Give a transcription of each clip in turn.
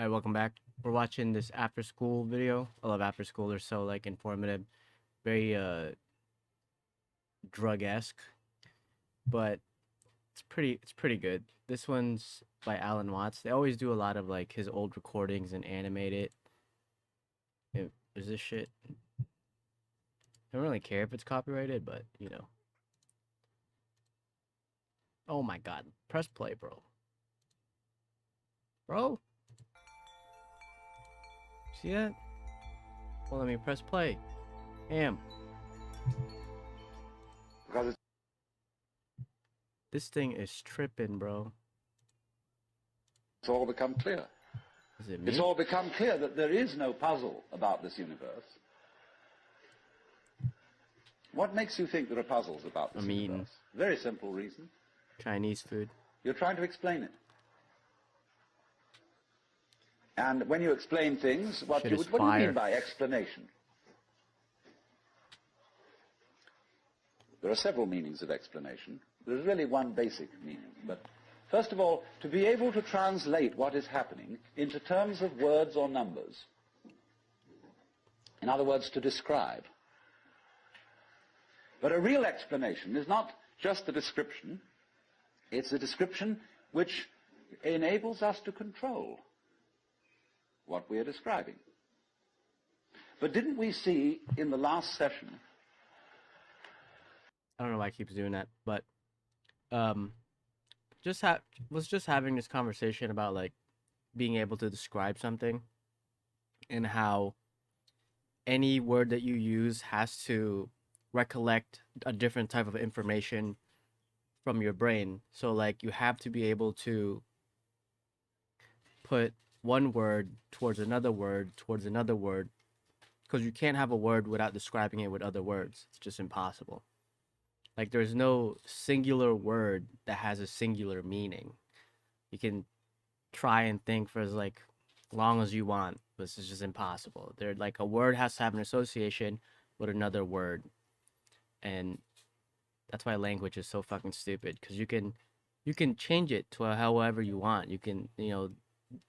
All right, welcome back. We're watching this after school video. I love after school. They're so like informative, very drug-esque, but it's pretty good. This one's by Alan Watts. They always do a lot of like his old recordings and animate it. Is this shit? I don't really care if it's copyrighted, but you know. Oh my god. Press play, bro. Bro? See that? Well, let me press play. Damn. Because This thing is tripping, bro. it's all become clear. Is it me? It's all become clear that there is no puzzle about this universe. What makes you think there are puzzles about this universe? Very simple reason. Chinese food. You're trying to explain it. And when you explain things, what do you mean by explanation? There are several meanings of explanation. There's really one basic meaning. But first of all, to be able to translate what is happening into terms of words or numbers. In other words, to describe. But a real explanation is not just a description. It's a description which enables us to control what we are describing. But didn't we see in the last session... I don't know why I keeps doing that, but was just having this conversation about like being able to describe something and how any word that you use has to recollect a different type of information from your brain. So like you have to be able to put one word towards another word because you can't have a word without describing it with other words. It's just impossible. Like there's no singular word that has a singular meaning. You can try and think for as like long as you want, but it's just impossible. There like a word has to have an association with another word. And that's why language is so fucking stupid, because you can change it to however you want. You can,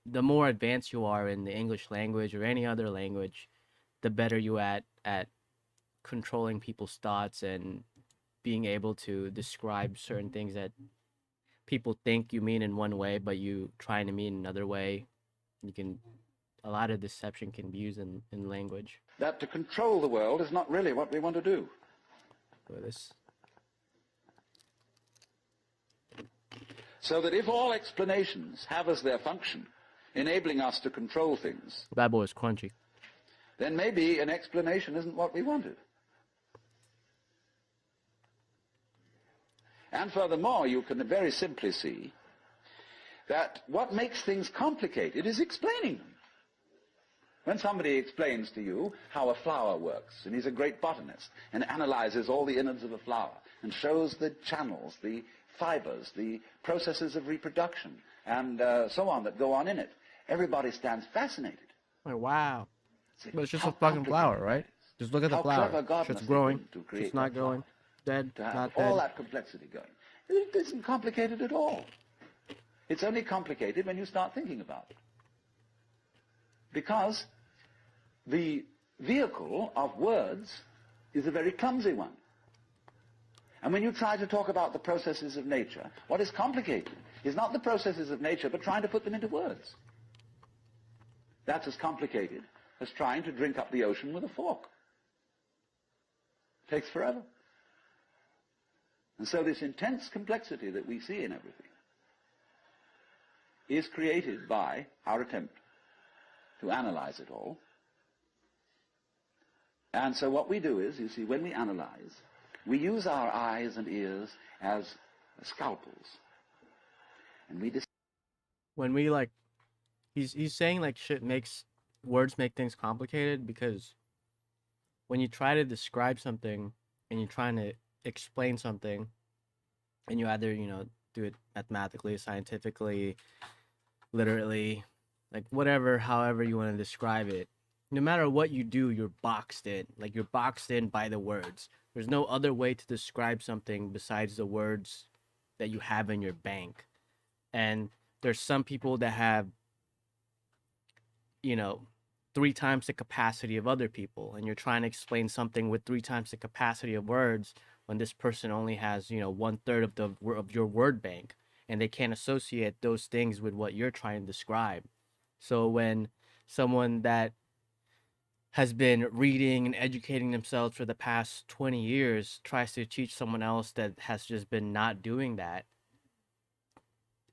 the more advanced you are in the English language or any other language, the better you at controlling people's thoughts and being able to describe certain things that people think you mean in one way, but you trying to mean another way. A lot of deception can be used in language. that to control the world is not really what we want to do. So that if all explanations have as their function enabling us to control things, That boy is crunchy. then maybe an explanation isn't what we wanted. And furthermore, you can very simply see that what makes things complicated is explaining them. When somebody explains to you how a flower works, and he's a great botanist, and analyzes all the innards of a flower, and shows the channels, the fibers, the processes of reproduction, and so on that go on in it, everybody stands fascinated. Like, wow. See, But it's just how a fucking flower, complicated right? it is. Just look at the How flower. clever God Shit's must have growing. been to create Shit's not that flower. growing. Dead. To have Not all dead. that complexity going. It isn't complicated at all. It's only complicated when you start thinking about it. Because the vehicle of words is a very clumsy one. And when you try to talk about the processes of nature, what is complicated is not the processes of nature, but trying to put them into words. That's as complicated as trying to drink up the ocean with a fork. It takes forever. And so this intense complexity that we see in everything is created by our attempt to analyze it all. And so what we do is, you see, when we analyze, we use our eyes and ears as scalpels. And we When we like, he's saying like words make things complicated, because when you try to describe something and you're trying to explain something, and you either do it mathematically, scientifically, literally, like whatever, however you want to describe it, no matter what you do, you're boxed in. Like you're boxed in by the words. There's no other way to describe something besides the words that you have in your bank. And there's some people that have you know, 3 times the capacity of other people, and you're trying to explain something with 3 times the capacity of words when this person only has, 1/3 of of your word bank, and they can't associate those things with what you're trying to describe. So when someone that has been reading and educating themselves for the past 20 years tries to teach someone else that has just been not doing that,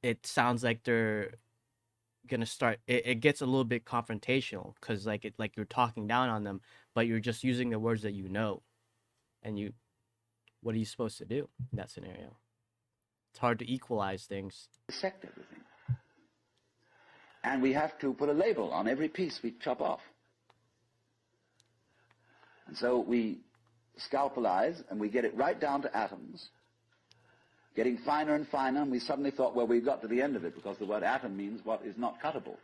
it sounds like they're gonna start it gets a little bit confrontational, because like you're talking down on them, but you're just using the words that you know. And what are you supposed to do in that scenario? It's hard to equalize things. Dissect everything. And we have to put a label on every piece we chop off. And so we scalpelize and we get it right down to atoms, getting finer and finer, and we suddenly thought, well, we've got to the end of it, because the word atom means what is not cuttable.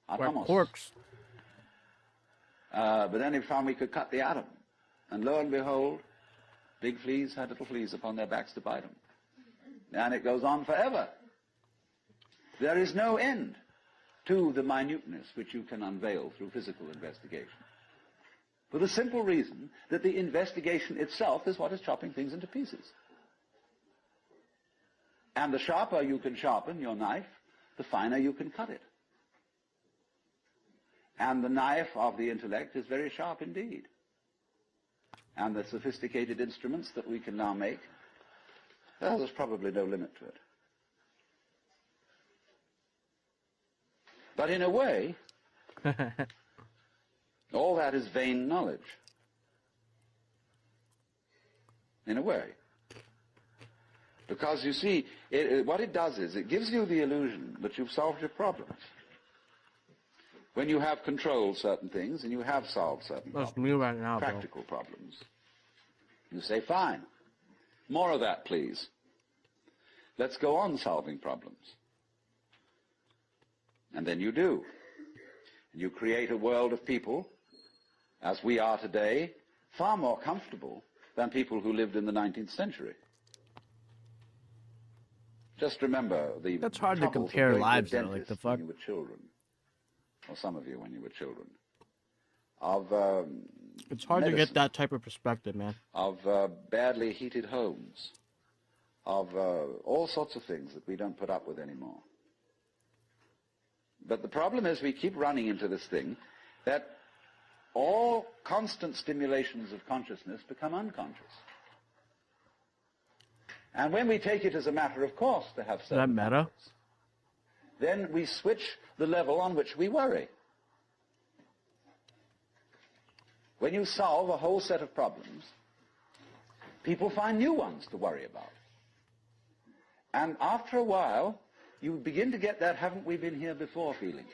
Atomos. Quarks. But then we found we could cut the atom. And lo and behold, big fleas had little fleas upon their backs to bite them. And it goes on forever. There is no end to the minuteness which you can unveil through physical investigation. For the simple reason that the investigation itself is what is chopping things into pieces. And the sharper you can sharpen your knife, the finer you can cut it. And the knife of the intellect is very sharp indeed. And the sophisticated instruments that we can now make, well, there's probably no limit to it. But in a way, all that is vain knowledge. In a way. Because you see, what it does is it gives you the illusion that you've solved your problems. When you have controlled certain things and you have solved certain That's me right now, practical problems, you say, fine, more of that, please. Let's go on solving problems. And then you do. And you create a world of people, as we are today, far more comfortable than people who lived in the 19th century. Just remember the That's hard to troubles of compare going to a lives, though. Like, dentist the when fuck? you were children, or some of you when you were children, of It's hard to medicine, get that type of perspective, man. of badly heated homes, of all sorts of things that we don't put up with anymore. But the problem is we keep running into this thing that all constant stimulations of consciousness become unconscious. And when we take it as a matter of course to have certain Is that meta? conflicts, then we switch the level on which we worry. When you solve a whole set of problems, people find new ones to worry about. And after a while, you begin to get that haven't we been here before feeling.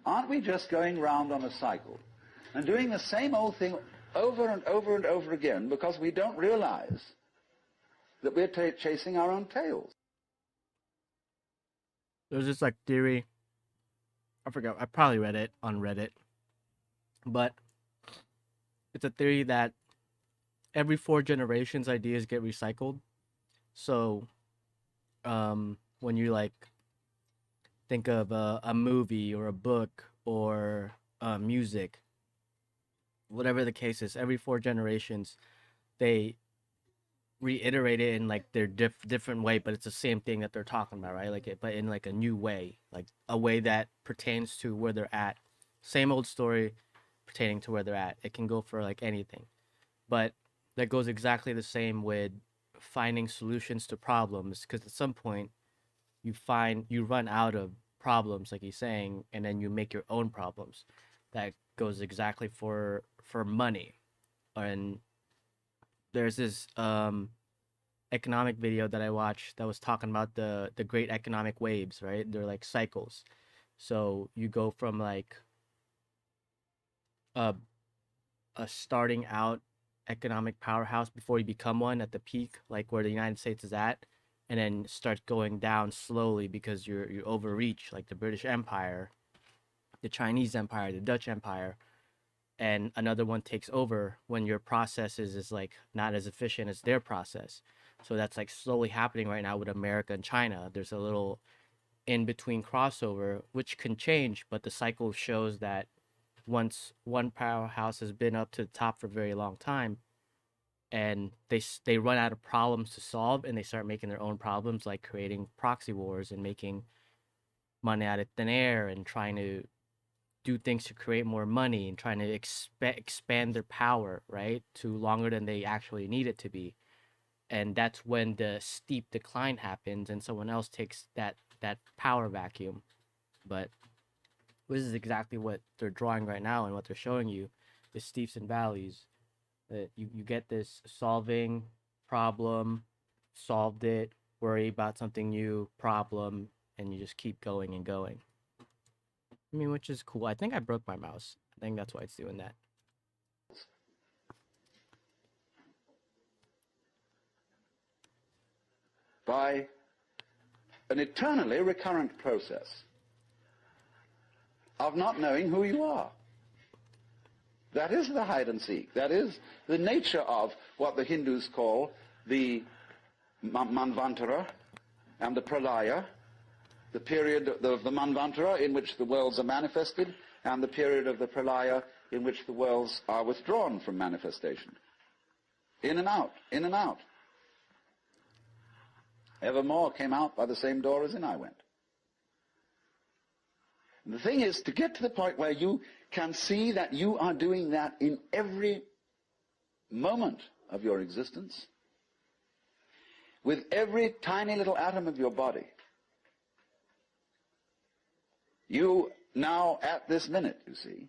Aren't we just going round on a cycle and doing the same old thing over and over and over again because we don't realize that we're chasing our own tails? There's this like theory. I forgot. I probably read it on Reddit, but it's a theory that every 4 generations ideas get recycled. So, when you like think of a movie or a book or music, whatever the case is, every 4 generations they reiterate it in like their different way, but it's the same thing that they're talking about, right? Like it, but in like a new way, like a way that pertains to where they're at. Same old story pertaining to where they're at. It can go for like anything, but that goes exactly the same with finding solutions to problems, because at some point you run out of problems, like he's saying, and then you make your own problems. That goes exactly for money. And there's this economic video that I watched that was talking about the great economic waves, right? They're like cycles. So you go from like a starting out economic powerhouse before you become one at the peak, like where the United States is at, and then start going down slowly because you overreach, like the British Empire, the Chinese Empire, the Dutch Empire, and another one takes over when your process is like not as efficient as their process. So that's like slowly happening right now with America and China. There's a little in between crossover, which can change, but the cycle shows that once one powerhouse has been up to the top for a very long time, and they run out of problems to solve, and they start making their own problems, like creating proxy wars and making money out of thin air and trying to do things to create more money and trying to expand their power, right, to longer than they actually need it to be. And that's when the steep decline happens and someone else takes that power vacuum. But this is exactly what they're drawing right now, and what they're showing you is steeps and valleys. That you get this solving problem, solved it, worry about something new, problem, and you just keep going and going. I mean, which is cool. I think I broke my mouse. I think that's why it's doing that. By an eternally recurrent process of not knowing who you are. That is the hide and seek. That is the nature of what the Hindus call the Manvantara and the Pralaya, the period of the Manvantara in which the worlds are manifested, and the period of the Pralaya in which the worlds are withdrawn from manifestation. In and out, in and out. Evermore came out by the same door as in I went. And the thing is to get to the point where you can see that you are doing that in every moment of your existence, with every tiny little atom of your body. You now, at this minute, you see,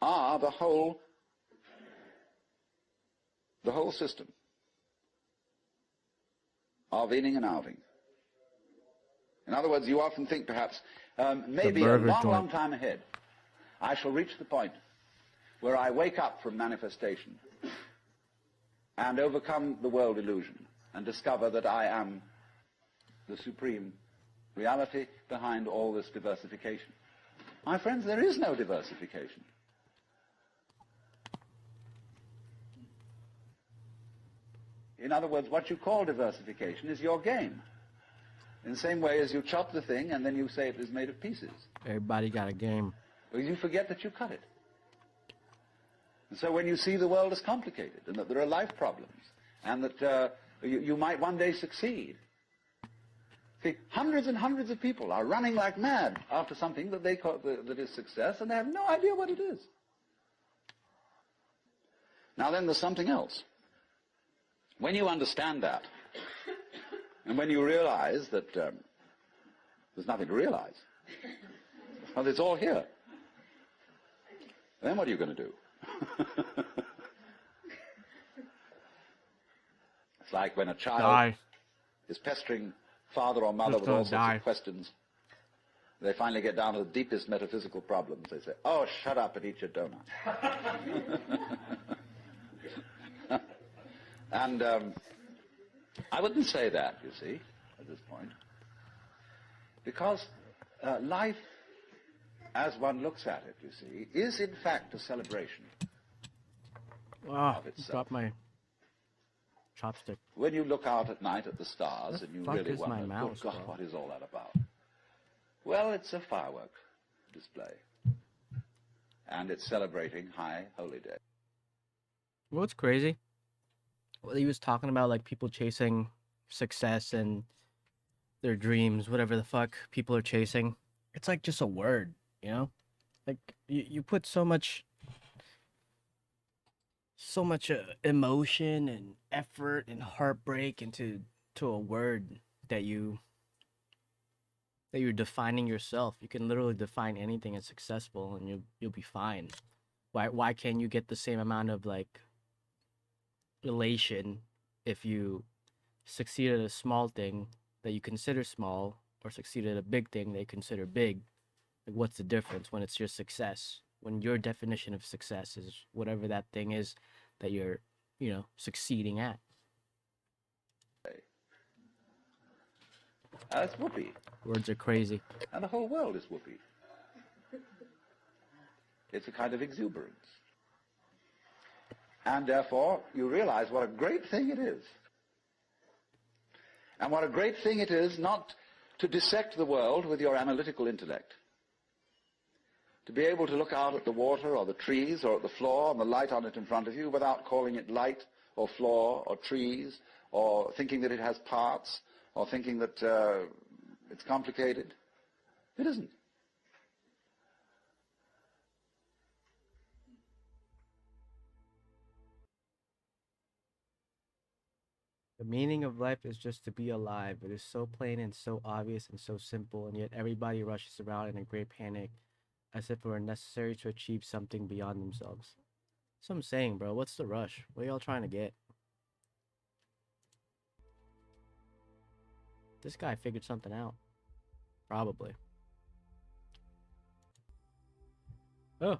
are the whole system of inning and outing. In other words, you often think perhaps, maybe a long, long time ahead, I shall reach the point where I wake up from manifestation and overcome the world illusion and discover that I am the supreme reality behind all this diversification. My friends, there is no diversification. In other words, what you call diversification is your game. In the same way as you chop the thing and then you say it is made of pieces. Everybody got a game. Well, you forget that you cut it. And so when you see the world as complicated and that there are life problems and that you might one day succeed. See, hundreds and hundreds of people are running like mad after something that they call that is success, and they have no idea what it is. Now then, there's something else. When you understand that, and when you realize that there's nothing to realize, well, it's all here, then what are you going to do? It's like when a child is pestering father or mother with all sorts of questions. They finally get down to the deepest metaphysical problems. They say, oh, shut up and eat your donut. And I wouldn't say that, you see, at this point. Because life, as one looks at it, you see, is in fact a celebration of itself. Dropped my chopstick. When you look out at night at the stars and you really wonder, mouse, good God, what is all that about? Well, it's a firework display. And it's celebrating High Holy Day. What's crazy? Well, he was talking about like people chasing success and their dreams, whatever the fuck people are chasing. It's like just a word, you know? Like you put so much emotion and effort and heartbreak into a word that you're defining yourself. You can literally define anything as successful and you'll be fine. Why can't you get the same amount of like elation if you succeed at a small thing that you consider small or succeed at a big thing that you consider big? Like, what's the difference when it's your success? When your definition of success is whatever that thing is that you're, succeeding at. That's whoopee. Words are crazy. And the whole world is whoopee. It's a kind of exuberance. And therefore, you realize what a great thing it is. And what a great thing it is not to dissect the world with your analytical intellect, to be able to look out at the water or the trees or at the floor and the light on it in front of you without calling it light or floor or trees or thinking that it has parts or thinking that it's complicated. It isn't. The meaning of life is just to be alive. It is so plain and so obvious and so simple, and yet everybody rushes around in a great panic as if it were necessary to achieve something beyond themselves. That's what I'm saying, bro. What's the rush? What are y'all trying to get? This guy figured something out. Probably. Oh.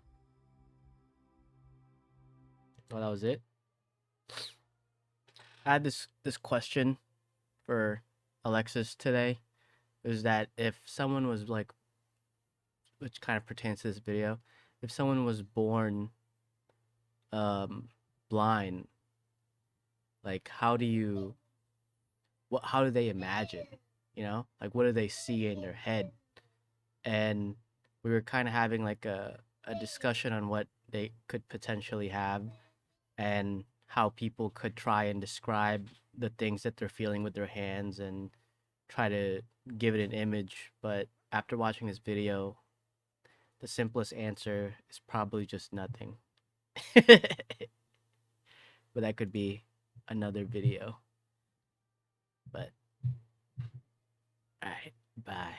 Well, that was it. I had this question for Alexis today. Is that if someone was like, which kind of pertains to this video, if someone was born blind, like how do they imagine? You know, like what do they see in their head? And we were kind of having like a discussion on what they could potentially have and how people could try and describe the things that they're feeling with their hands and try to give it an image. But after watching this video, the simplest answer is probably just nothing. But that could be another video. But all right, bye.